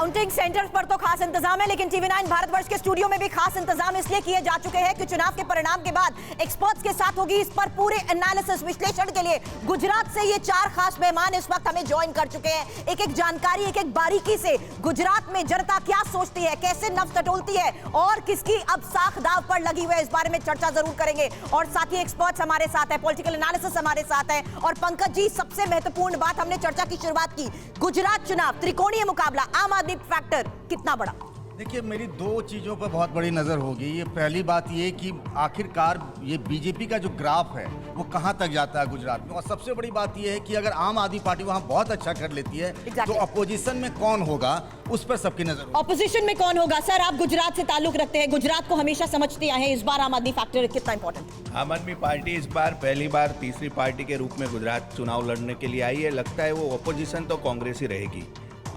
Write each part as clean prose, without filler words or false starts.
Counting centres पर तो खास इंतजाम है, लेकिन टीवी9 भारतवर्ष के स्टूडियो में भी खास इंतजाम इसलिए किए जा चुके हैं कि चुनाव के परिणाम के बाद एक्सपर्ट्स के साथ होगी इस पर पूरे एनालिसिस विश्लेषण के लिए गुजरात से ये 4 खास मेहमान इस वक्त हमें ज्वाइन कर चुके हैं। एक एक जानकारी, एक एक बारीकी से गुजरात में जनता क्या सोचती है, कैसे नब्ज टटोलती है और किसकी अब साख दाव पर लगी हुई है, इस बारे में चर्चा जरूर करेंगे। और साथ ही एक्सपर्ट्स हमारे साथ है, पॉलिटिकल एनालिसिस हमारे साथ है। और पंकज जी, सबसे महत्वपूर्ण बात, हमने चर्चा की शुरुआत की, गुजरात चुनाव त्रिकोणीय मुकाबला, आम आदमी फैक्टर कितना बड़ा? देखिए, मेरी 2 चीज़ों पर बहुत बड़ी नज़र होगी। ये पहली बात ये कि आखिरकार ये बीजेपी का जो ग्राफ है वो कहाँ तक जाता है गुजरात में, और सबसे बड़ी बात ये है कि अगर आम आदमी पार्टी वहाँ बहुत अच्छा कर लेती है तो अपोजिशन में कौन होगा उस पर सबकी नजर। अपोजिशन में कौन होगा? सर, आप गुजरात से ताल्लुक रखते हैं, गुजरात को हमेशा समझते आए हैं, इस बार आम आदमी फैक्टर कितना इंपॉर्टेंट? आम आदमी पार्टी इस बार पहली बार तीसरी पार्टी के रूप में गुजरात चुनाव लड़ने के लिए आई है। लगता है वो अपोजिशन तो कांग्रेस ही रहेगी।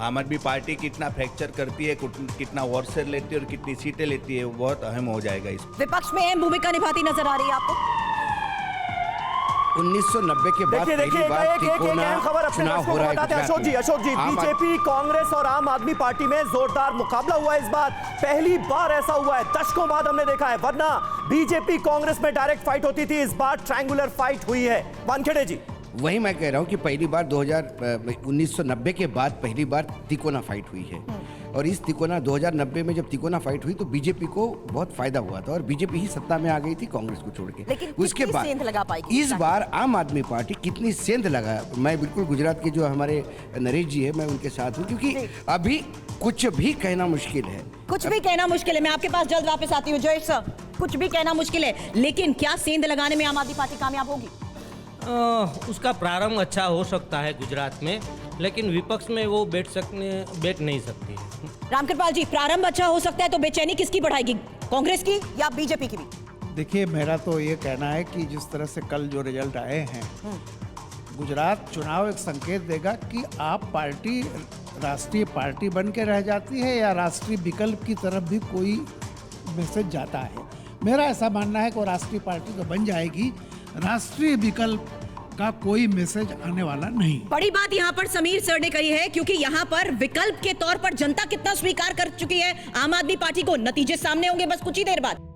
आम आदमी पार्टी कितना फ्रैक्चर करती है, कितना वोट शेयर लेती है और कितनी सीटें लेती है, वो बहुत अहम हो जाएगा। इस विपक्ष में अहम भूमिका निभाती नजर आ रही है आपको? 1990 के बाद पहली बार चुनाव हो रहा है। अशोक जी, बीजेपी, कांग्रेस और आम आदमी पार्टी में जोरदार मुकाबला हुआ है इस बार। पहली बार ऐसा हुआ है, दशकों बाद हमने देखा है, वरना बीजेपी कांग्रेस में डायरेक्ट फाइट होती थी, इस बार ट्रायंगुलर फाइट हुई है। वानखेड़े जी, वही मैं कह रहा हूँ कि पहली बार 1990 के बाद पहली बार तिकोना फाइट हुई है। और इस तिकोना 2090 में जब तिकोना फाइट हुई तो बीजेपी को बहुत फायदा हुआ था और बीजेपी ही सत्ता में आ गई थी कांग्रेस को छोड़ के। लेकिन उसके बाद सेंध लगा पाएगी इस बार आम आदमी पार्टी कितनी सेंध लगा, मैं बिल्कुल गुजरात के जो हमारे नरेश जी है मैं उनके साथ हूँ, क्योंकि अभी कुछ भी कहना मुश्किल है। कुछ भी कहना मुश्किल है। मैं आपके पास जल्द वापस आती हूँ जयेश सर। कुछ भी कहना मुश्किल है, लेकिन क्या सेंध लगाने में आम आदमी पार्टी कामयाब होगी? उसका प्रारंभ अच्छा हो सकता है गुजरात में, लेकिन विपक्ष में वो बैठ नहीं सकती। रामकृपाल जी, प्रारंभ अच्छा हो सकता है तो बेचैनी किसकी बढ़ाएगी, कांग्रेस की या बीजेपी की भी? देखिए, मेरा तो ये कहना है कि जिस तरह से कल जो रिजल्ट आए हैं, गुजरात चुनाव एक संकेत देगा कि आप पार्टी राष्ट्रीय पार्टी बन के रह जाती है या राष्ट्रीय विकल्प की तरफ भी कोई मैसेज जाता है। मेरा ऐसा मानना है कि वो राष्ट्रीय पार्टी तो बन जाएगी, राष्ट्रीय विकल्प का कोई मैसेज आने वाला नहीं। बड़ी बात यहाँ पर समीर सर ने कही है, क्योंकि यहाँ पर विकल्प के तौर पर जनता कितना स्वीकार कर चुकी है आम आदमी पार्टी को, नतीजे सामने होंगे बस कुछ ही देर बाद।